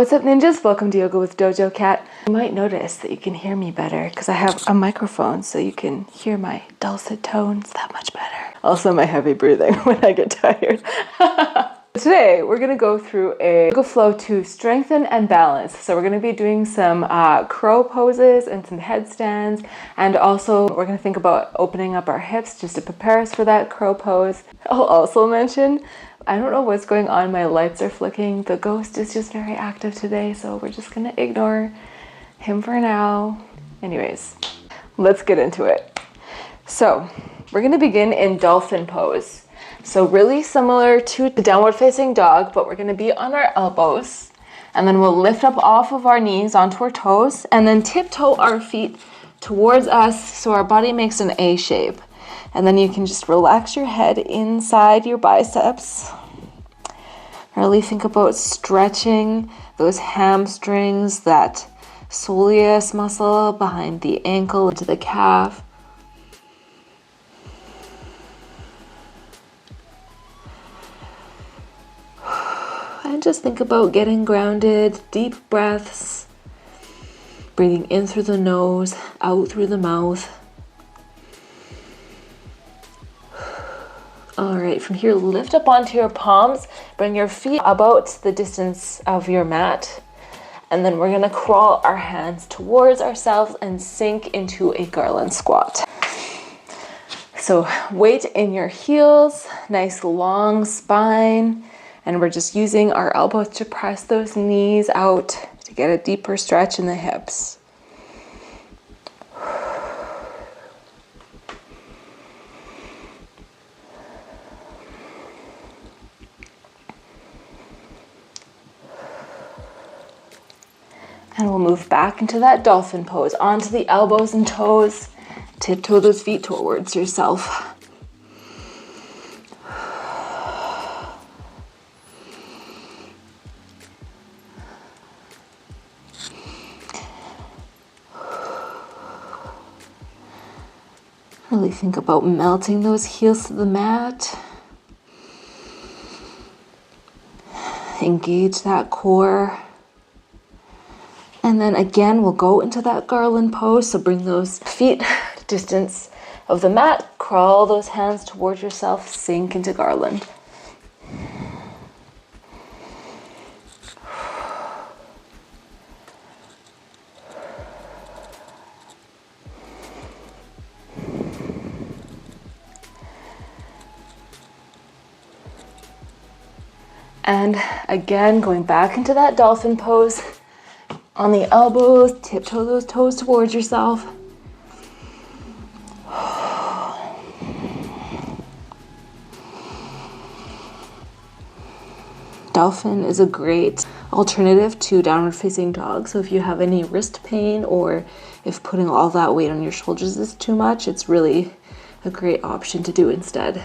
What's up, ninjas? Welcome to Yoga with Dojo Cat. You might notice that you can hear me better because I have a microphone so you can hear my dulcet tones that much better. Also my heavy breathing when I get tired. Today we're going to go through a yoga flow to strengthen and balance. So we're going to be doing some crow poses and some headstands, and also we're going to think about opening up our hips just to prepare us for that crow pose. I'll also mention, I don't know what's going on, my lights are flicking. The ghost is just very active today, so we're just going to ignore him for now. Anyways, let's get into it. So we're going to begin in Dolphin Pose. So really similar to the downward facing dog, but we're going to be on our elbows, and then we'll lift up off of our knees onto our toes and then tiptoe our feet towards us so our body makes an A shape. And then you can just relax your head inside your biceps. Really think about stretching those hamstrings, that soleus muscle behind the ankle into the calf. And just think about getting grounded, deep breaths, breathing in through the nose, out through the mouth. All right, from here, lift up onto your palms, bring your feet about the distance of your mat, and then we're gonna crawl our hands towards ourselves and sink into a garland squat. So weight in your heels, nice long spine, and we're just using our elbows to press those knees out to get a deeper stretch in the hips. And we'll move back into that dolphin pose, onto the elbows and toes. Tiptoe those feet towards yourself. Really think about melting those heels to the mat. Engage that core. And then again, we'll go into that garland pose. So bring those feet distance of the mat, crawl those hands towards yourself, sink into garland. And again, going back into that dolphin pose. On the elbows, tiptoe those toes towards yourself. Dolphin is a great alternative to downward facing dog. So if you have any wrist pain, or if putting all that weight on your shoulders is too much, it's really a great option to do instead.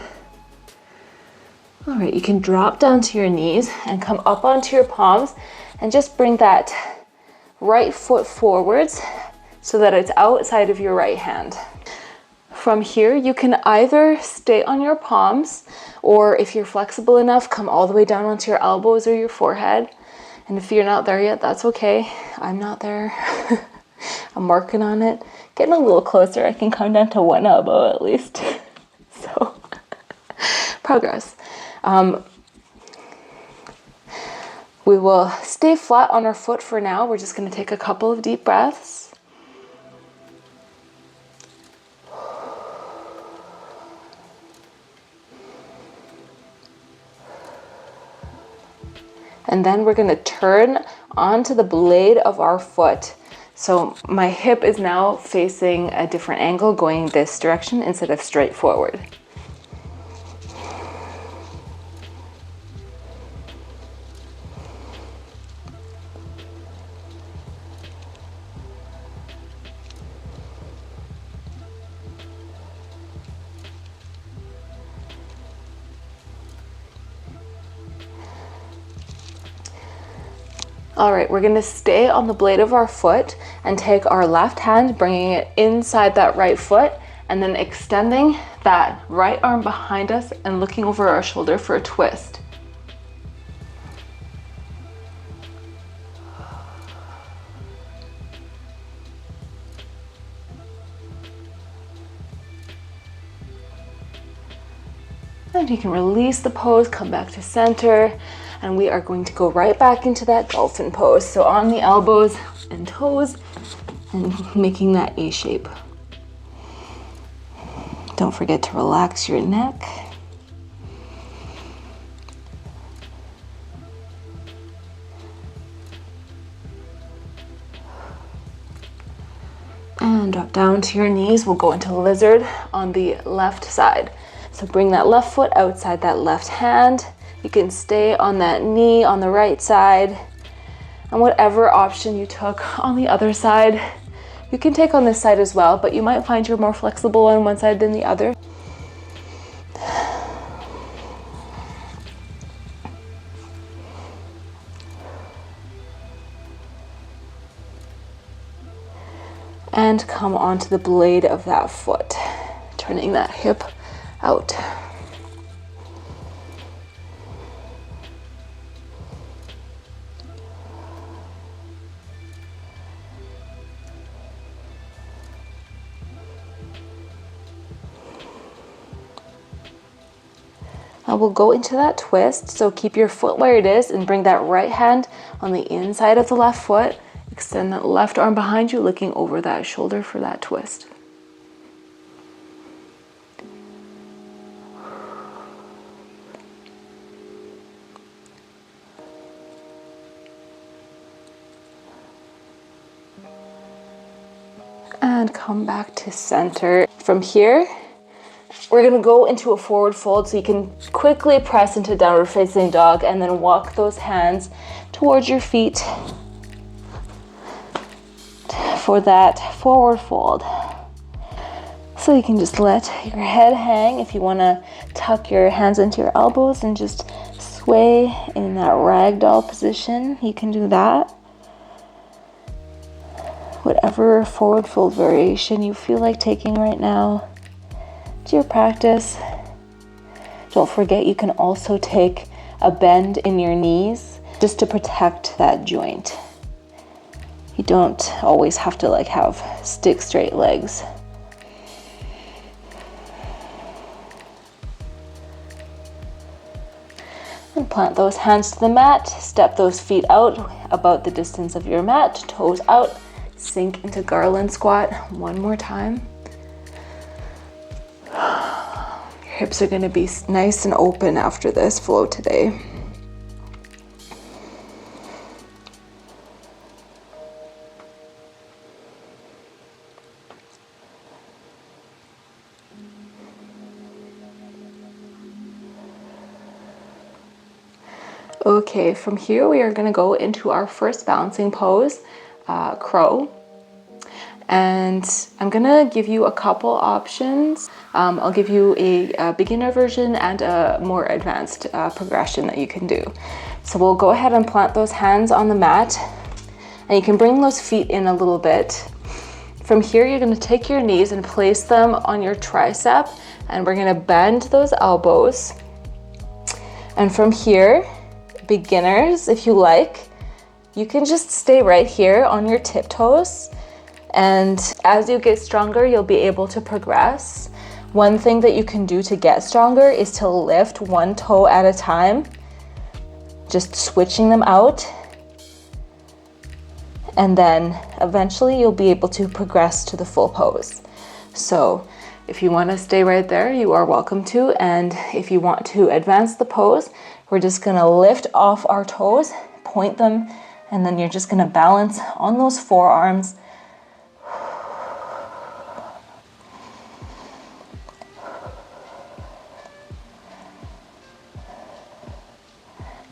All right, you can drop down to your knees and come up onto your palms and just bring that right foot forwards so that it's outside of your right hand. From here, you can either stay on your palms, or if you're flexible enough, come all the way down onto your elbows or your forehead. And if you're not there yet, that's okay. I'm not there. I'm working on it. Getting a little closer. I can come down to one elbow at least. So, progress. We will stay flat on our foot for now. We're just going to take a couple of deep breaths. And then we're going to turn onto the blade of our foot. So my hip is now facing a different angle, going this direction instead of straight forward. All right, we're gonna stay on the blade of our foot and take our left hand, bringing it inside that right foot, and then extending that right arm behind us and looking over our shoulder for a twist. And you can release the pose, come back to center, and we are going to go right back into that dolphin pose. So on the elbows and toes and making that A shape. Don't forget to relax your neck. And drop down to your knees. We'll go into lizard on the left side. So bring that left foot outside that left hand. You can stay on that knee on the right side. And whatever option you took on the other side, you can take on this side as well, but you might find you're more flexible on one side than the other. And come onto the blade of that foot, turning that hip out. Now we'll go into that twist, so keep your foot where it is and bring that right hand on the inside of the left foot. Extend that left arm behind you, looking over that shoulder for that twist. And come back to center. From here, we're gonna go into a forward fold, so you can quickly press into downward facing dog and then walk those hands towards your feet for that forward fold. So you can just let your head hang. If you wanna tuck your hands into your elbows and just sway in that ragdoll position, you can do that. Whatever forward fold variation you feel like taking right now, it's your practice. Don't forget, you can also take a bend in your knees just to protect that joint. You don't always have to have stick straight legs. And plant those hands to the mat, step those feet out about the distance of your mat, toes out, sink into garland squat one more time. Your hips are gonna be nice and open after this flow today. Okay, from here we are going to go into our first balancing pose, crow. And I'm going to give you a couple options. I'll give you a beginner version and a more advanced progression that you can do. So we'll go ahead and plant those hands on the mat, and you can bring those feet in a little bit. From here, you're going to take your knees and place them on your tricep, and we're going to bend those elbows. And from here, beginners, if you like, you can just stay right here on your tiptoes, and as you get stronger, you'll be able to progress. One thing that you can do to get stronger is to lift one toe at a time, just switching them out, and then eventually you'll be able to progress to the full pose. So if you want to stay right there, you are welcome to, and if you want to advance the pose, we're just gonna lift off our toes, point them, and then you're just gonna balance on those forearms.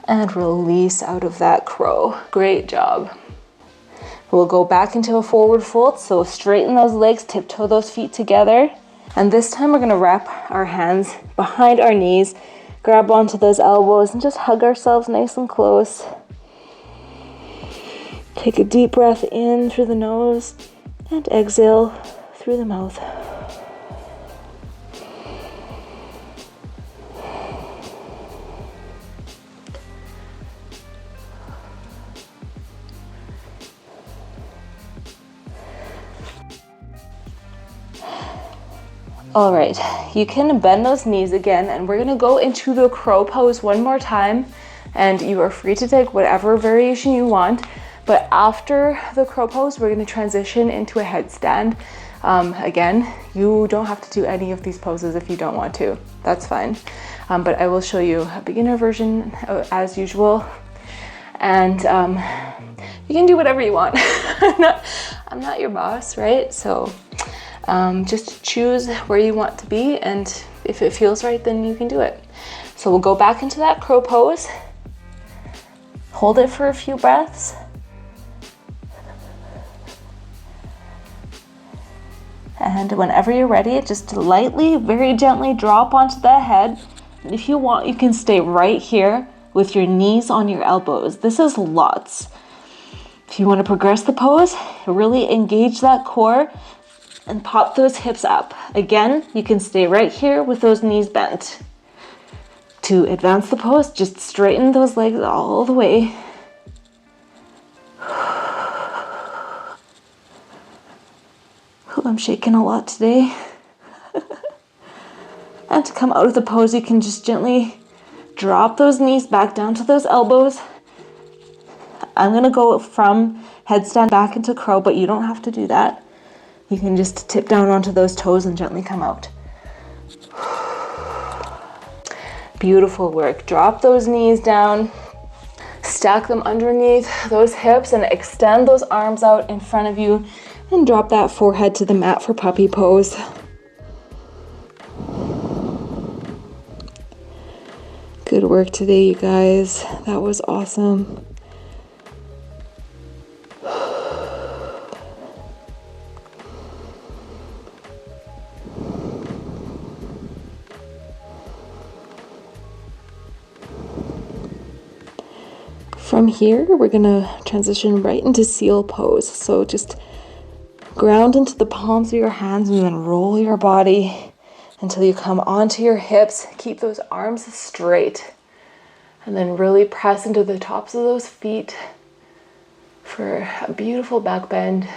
And release out of that crow. Great job. We'll go back into a forward fold, so straighten those legs, tiptoe those feet together. And this time we're gonna wrap our hands behind our knees, grab onto those elbows and just hug ourselves nice and close. Take a deep breath in through the nose and exhale through the mouth. All right, you can bend those knees again, and we're gonna go into the crow pose one more time, and you are free to take whatever variation you want. But after the crow pose, we're gonna transition into a headstand. Again, you don't have to do any of these poses if you don't want to, that's fine. But I will show you a beginner version as usual. And you can do whatever you want. I'm not your boss, right? So just choose where you want to be, and if it feels right, then you can do it. So we'll go back into that crow pose. Hold it for a few breaths. And whenever you're ready, just lightly, very gently drop onto the head. If you want, you can stay right here with your knees on your elbows. This is lots. If you want to progress the pose, really engage that core and pop those hips up. Again, you can stay right here with those knees bent. To advance the pose, just straighten those legs all the way. I'm shaking a lot today. And to come out of the pose, you can just gently drop those knees back down to those elbows. I'm gonna go from headstand back into crow, but you don't have to do that. You can just tip down onto those toes and gently come out. Beautiful work. Drop those knees down, stack them underneath those hips, and extend those arms out in front of you, and drop that forehead to the mat for puppy pose. Good work today, you guys. That was awesome. From here, we're gonna transition right into seal pose. So just ground into the palms of your hands and then roll your body until you come onto your hips. Keep those arms straight and then really press into the tops of those feet for a beautiful back bend.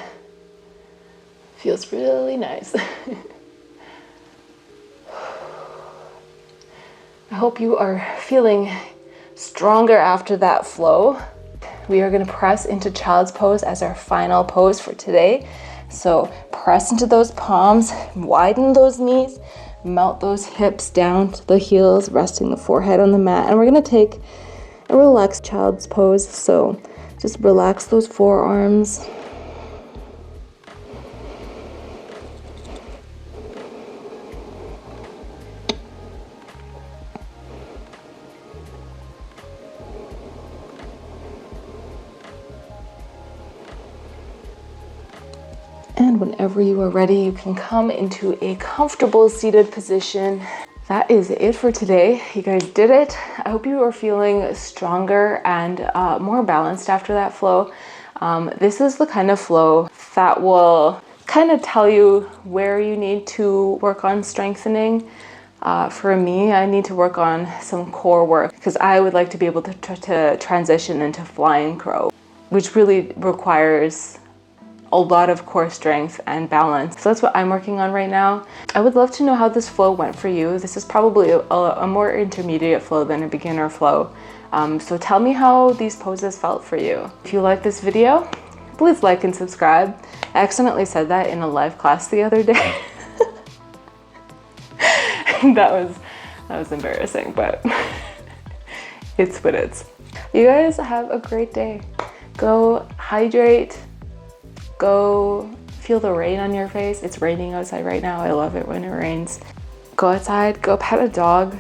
Feels really nice. I hope you are feeling stronger after that flow. We are going to press into child's pose as our final pose for today. So press into those palms, widen those knees, melt those hips down to the heels, resting the forehead on the mat. And we're going to take a relaxed child's pose. So just relax those forearms. And whenever you are ready, you can come into a comfortable seated position. That is it for today. You guys did it. I hope you are feeling stronger and more balanced after that flow. This is the kind of flow that will kind of tell you where you need to work on strengthening. For me, I need to work on some core work because I would like to be able to transition into flying crow, which really requires a lot of core strength and balance. So that's what I'm working on right now. I would love to know how this flow went for you. This is probably a more intermediate flow than a beginner flow. So tell me how these poses felt for you. If you like this video, please like and subscribe. I accidentally said that in a live class the other day. That was embarrassing, but it's what it's. You guys have a great day. Go hydrate. Go feel the rain on your face. It's raining outside right now. I love it when it rains. Go outside, go pet a dog,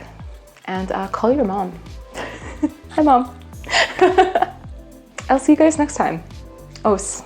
and call your mom. Hi, Mom. I'll see you guys next time. Os.